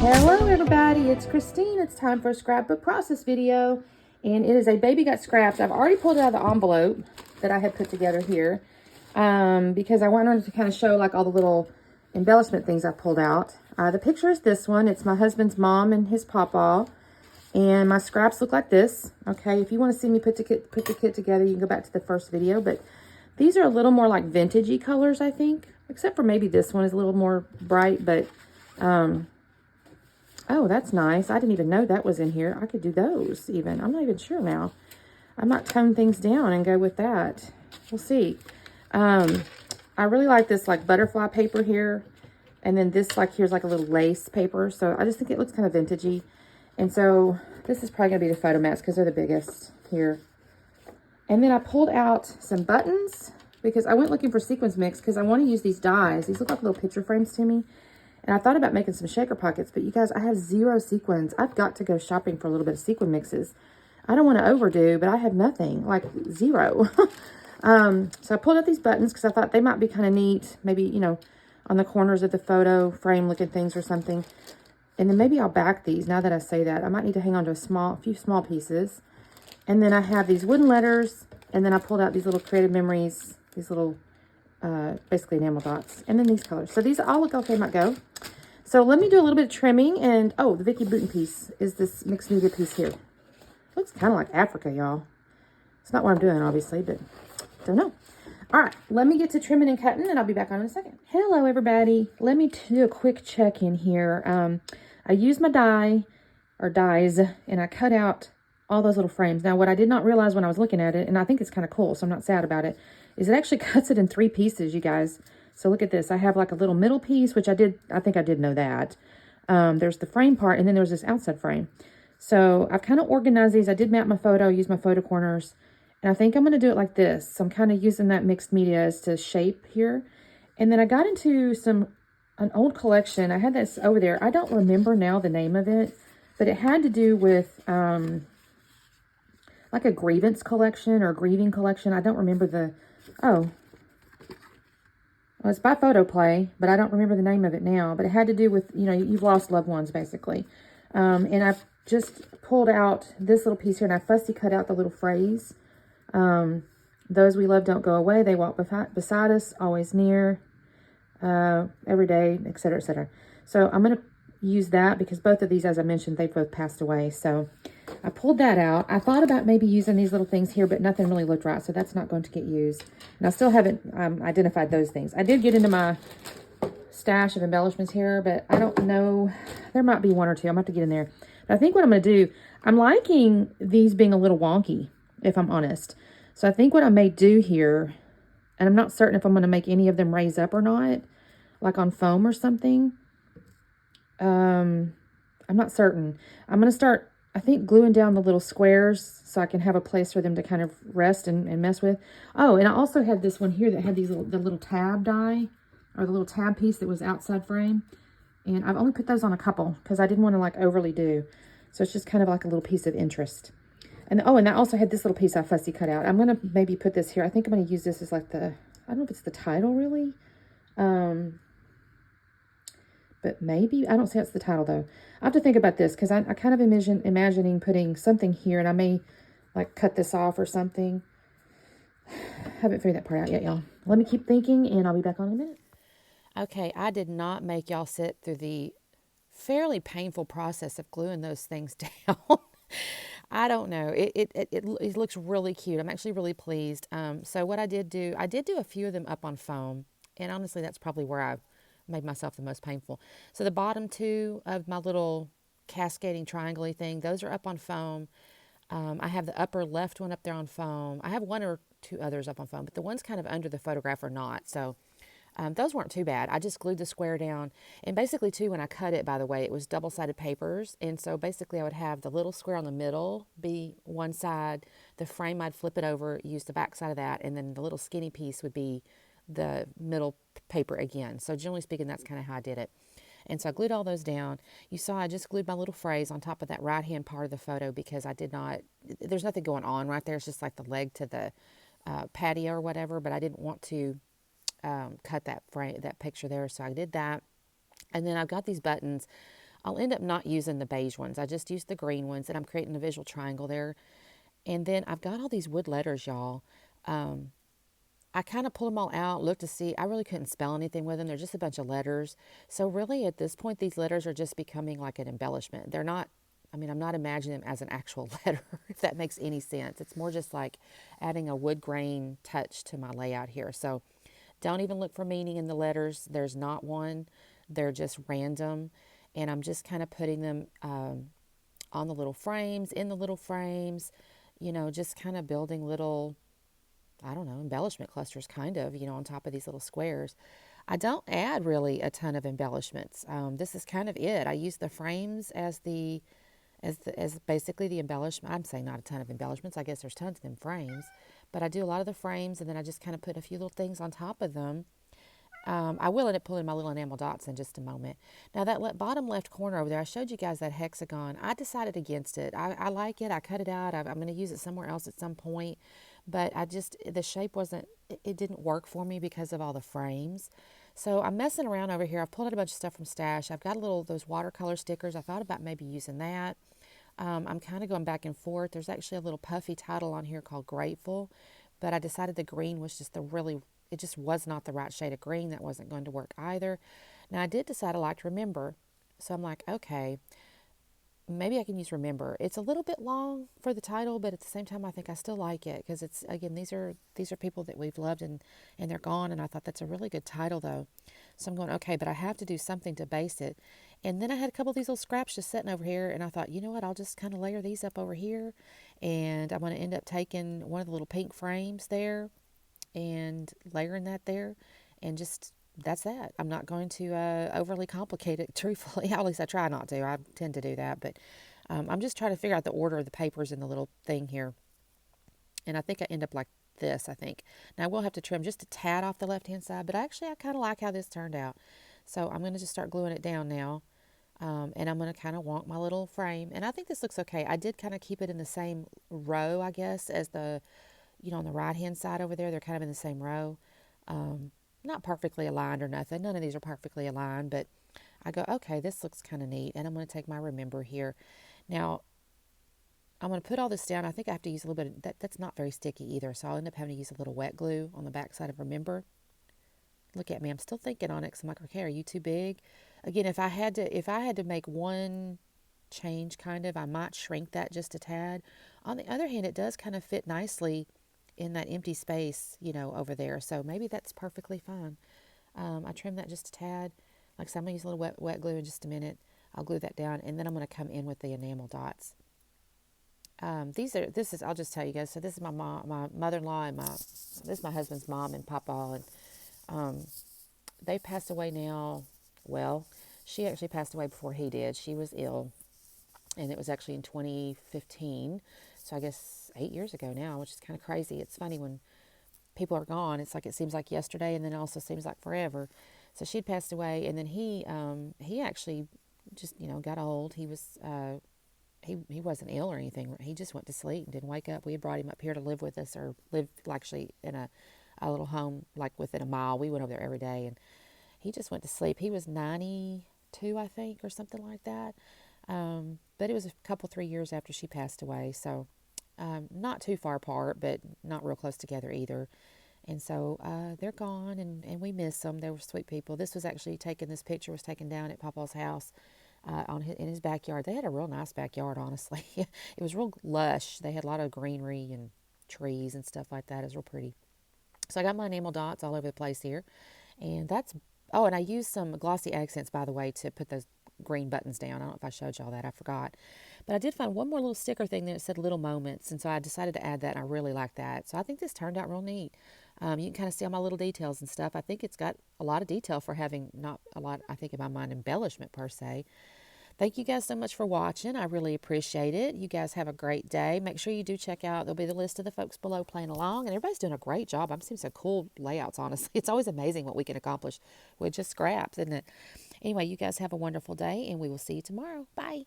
Hello everybody, it's Christine. It's time for a scrapbook process video, and it is a baby got scraps. I've already pulled it out of the envelope that I had put together here because I wanted to kind of show like all the little embellishment things I pulled out. The picture is this one. It's my husband's mom and his pawpaw, and my scraps look like this. Okay, if you want to see me put the kit together, you can go back to the first video, but these are a little more like vintagey colors, I think, except for maybe this one is a little more bright, but oh, that's nice. I didn't even know that was in here. I could do those even. I'm not even sure now. I might tone things down and go with that. We'll see. I really like this like butterfly paper here. And then this like here's like a little lace paper. So I just think it looks kind of vintagey. And so this is probably going to be the photo mats because they're the biggest here. And then I pulled out some buttons because I went looking for sequins mix because I want to use these dies. These look like little picture frames to me. And I thought about making some shaker pockets, but you guys, I have 0 sequins. I've got to go shopping for a little bit of sequin mixes. I don't want to overdo, but I have nothing, like 0. So I pulled out these buttons because I thought they might be kind of neat. Maybe, you know, on the corners of the photo frame looking things or something. And then maybe I'll back these. Now that I say that, I might need to hang on to a few small pieces. And then I have these wooden letters. And then I pulled out these little creative memories, these little basically enamel dots, and then these colors. So these all look okay, might go. So let me do a little bit of trimming, and oh, the Meggy Blethen piece is this mixed media piece here. Looks kind of like Africa, y'all. It's not what I'm doing, obviously, but don't know. All right, let me get to trimming and cutting, and I'll be back on in a second. Hello, everybody. Let me do a quick check-in here. I used my dies, and I cut out all those little frames. Now, what I did not realize when I was looking at it, and I think it's kind of cool, so I'm not sad about it, is it actually cuts it in 3 pieces, you guys. So look at this. I have like a little middle piece, which I think I did know that. There's the frame part, and then there's this outside frame. So I've kind of organized these. I did map my photo, use my photo corners, and I think I'm going to do it like this. So I'm kind of using that mixed media as to shape here. And then I got into an old collection. I had this over there. I don't remember now the name of it, but it had to do with like a grievance collection or grieving collection. I don't remember the... Oh, well, it's by Photo Play, but I don't remember the name of it now. But it had to do with, you know, you've lost loved ones, basically. And I've just pulled out this little piece here, and I fussy cut out the little phrase. Those we love don't go away. They walk beside us, always near, every day, etc., etc. So I'm going to use that because both of these, as I mentioned, they've both passed away. So I pulled that out. I thought about maybe using these little things here, but nothing really looked right, so that's not going to get used. And I still haven't identified those things. I did get into my stash of embellishments here, but I don't know. There might be 1 or 2. I'm going to have to get in there. But I think what I'm going to do, I'm liking these being a little wonky, if I'm honest. So I think what I may do here, and I'm not certain if I'm going to make any of them raise up or not, like on foam or something. I'm not certain. I'm going to start, I think, gluing down the little squares so I can have a place for them to kind of rest and mess with. Oh, and I also had this one here that had the little tab die, or the little tab piece that was outside frame. And I've only put those on a couple because I didn't want to like overly do. So it's just kind of like a little piece of interest. And oh, and I also had this little piece I fussy cut out. I'm going to maybe put this here. I think I'm going to use this as like I don't know if it's the title really. But maybe, I don't see it's the title though. I have to think about this because I kind of imagining putting something here, and I may like cut this off or something. Haven't figured that part out yet, y'all. Let me keep thinking, and I'll be back on in a minute. Okay, I did not make y'all sit through the fairly painful process of gluing those things down. I don't know. It looks really cute. I'm actually really pleased. So what I did do a few of them up on foam, and honestly, that's probably where I made myself the most painful. So the bottom 2 of my little cascading triangle-y thing, those are up on foam. I have the upper left one up there on foam. I have 1 or 2 others up on foam, but the ones kind of under the photograph are not. So those weren't too bad. I just glued the square down. And basically, too, when I cut it, by the way, it was double-sided papers. And so basically, I would have the little square on the middle be one side. The frame, I'd flip it over, use the back side of that. And then the little skinny piece would be the middle paper again. So generally speaking, that's kind of how I did it. And so I glued all those down. You saw I just glued my little phrase on top of that right-hand part of the photo because there's nothing going on right there. It's just like the leg to the patio or whatever, but I didn't want to cut that picture there. So I did that. And then I've got these buttons. I'll end up not using the beige ones. I just use the green ones, and I'm creating a visual triangle there. And then I've got all these wood letters, y'all. I kind of pulled them all out, looked to see. I really couldn't spell anything with them. They're just a bunch of letters. So really at this point, these letters are just becoming like an embellishment. They're not, I mean, I'm not imagining them as an actual letter, if that makes any sense. It's more just like adding a wood grain touch to my layout here. So don't even look for meaning in the letters. There's not one. They're just random. And I'm just kind of putting them on the little frames, in the little frames, just kind of building little, I don't know, embellishment clusters kind of, on top of these little squares. I don't add really a ton of embellishments. This is kind of it. I use the frames as basically the embellishment. I'm saying not a ton of embellishments. I guess there's tons of them frames, but I do a lot of the frames, and then I just kind of put a few little things on top of them. I will end up pulling my little enamel dots in just a moment. Now that bottom left corner over there, I showed you guys that hexagon. I decided against it. I like it. I cut it out. I'm going to use it somewhere else at some point. But the shape it didn't work for me because of all the frames. So I'm messing around over here. I've pulled out a bunch of stuff from Stash. I've got those watercolor stickers. I thought about maybe using that. I'm kind of going back and forth. There's actually a little puffy title on here called Grateful. But I decided the green was just it just was not the right shade of green. That wasn't going to work either. Now I did decide I liked Remember. So I'm like, okay, maybe I can use Remember. It's a little bit long for the title, but at the same time, I think I still like it because it's, again, these are people that we've loved and they're gone. And I thought that's a really good title though. So I'm going, okay, but I have to do something to base it. And then I had a couple of these little scraps just sitting over here, and I thought, you know what, I'll just kind of layer these up over here. And I'm going to end up taking one of the little pink frames there and layering that there, and just that's that. I'm not going to overly complicate it, truthfully. At least I try not to. I tend to do that, but I'm just trying to figure out the order of the papers in the little thing here, and I think I end up like this. I think now I will have to trim just a tad off the left hand side, but actually I kind of like how this turned out. So I'm going to just start gluing it down now. And I'm going to kind of wonk my little frame, and I think this looks okay. I did kind of keep it in the same row, I guess, as on the right hand side over there. They're kind of in the same row. Not perfectly aligned or nothing. None of these are perfectly aligned, but I go, okay, this looks kind of neat. And I'm going to take my Remember here. Now, I'm going to put all this down. I think I have to use a little bit of that. That's not very sticky either, so I'll end up having to use a little wet glue on the back side of Remember. Look at me. I'm still thinking on it because I'm like, okay, are you too big? Again, if I had to make one change, kind of, I might shrink that just a tad. On the other hand, it does kind of fit nicely in that empty space, over there. So maybe that's perfectly fine. I trimmed that just a tad. Like I said, I'm going to use a little wet glue in just a minute. I'll glue that down, and then I'm going to come in with the enamel dots. I'll just tell you guys, so this is my mom, my mother-in-law, and this is my husband's mom and papa, and they passed away now. Well, she actually passed away before he did. She was ill, and it was actually in 2015. So I guess 8 years ago now, which is kind of crazy. It's funny when people are gone. It's like it seems like yesterday, and then it also seems like forever. So she'd passed away, and then he actually just got old. He was he wasn't ill or anything. He just went to sleep and didn't wake up. We had brought him up here to live with us, or live actually in a little home like within a mile. We went over there every day, and he just went to sleep. He was 92, I think, or something like that. But it was a couple, 3 years after she passed away. So not too far apart, but not real close together either. And so they're gone, and we miss them. They were sweet people. This picture was taken down at Papa's house in his backyard. They had a real nice backyard, honestly. It was real lush. They had a lot of greenery and trees and stuff like that. It was real pretty. So I got my enamel dots all over the place here. And and I used some glossy accents, by the way, to put those green buttons down. I don't know if I showed y'all that. I forgot. But I did find one more little sticker thing that said Little Moments, and so I decided to add that, and I really like that. So I think this turned out real neat. You can kind of see all my little details and stuff. I think it's got a lot of detail for having not a lot, I think, in my mind, embellishment per se. Thank you guys so much for watching. I really appreciate it. You guys have a great day. Make sure you do check out, there'll be the list of the folks below playing along, and everybody's doing a great job. I'm seeing some cool layouts, honestly. It's always amazing what we can accomplish with just scraps, isn't it? Anyway, you guys have a wonderful day, and we will see you tomorrow. Bye.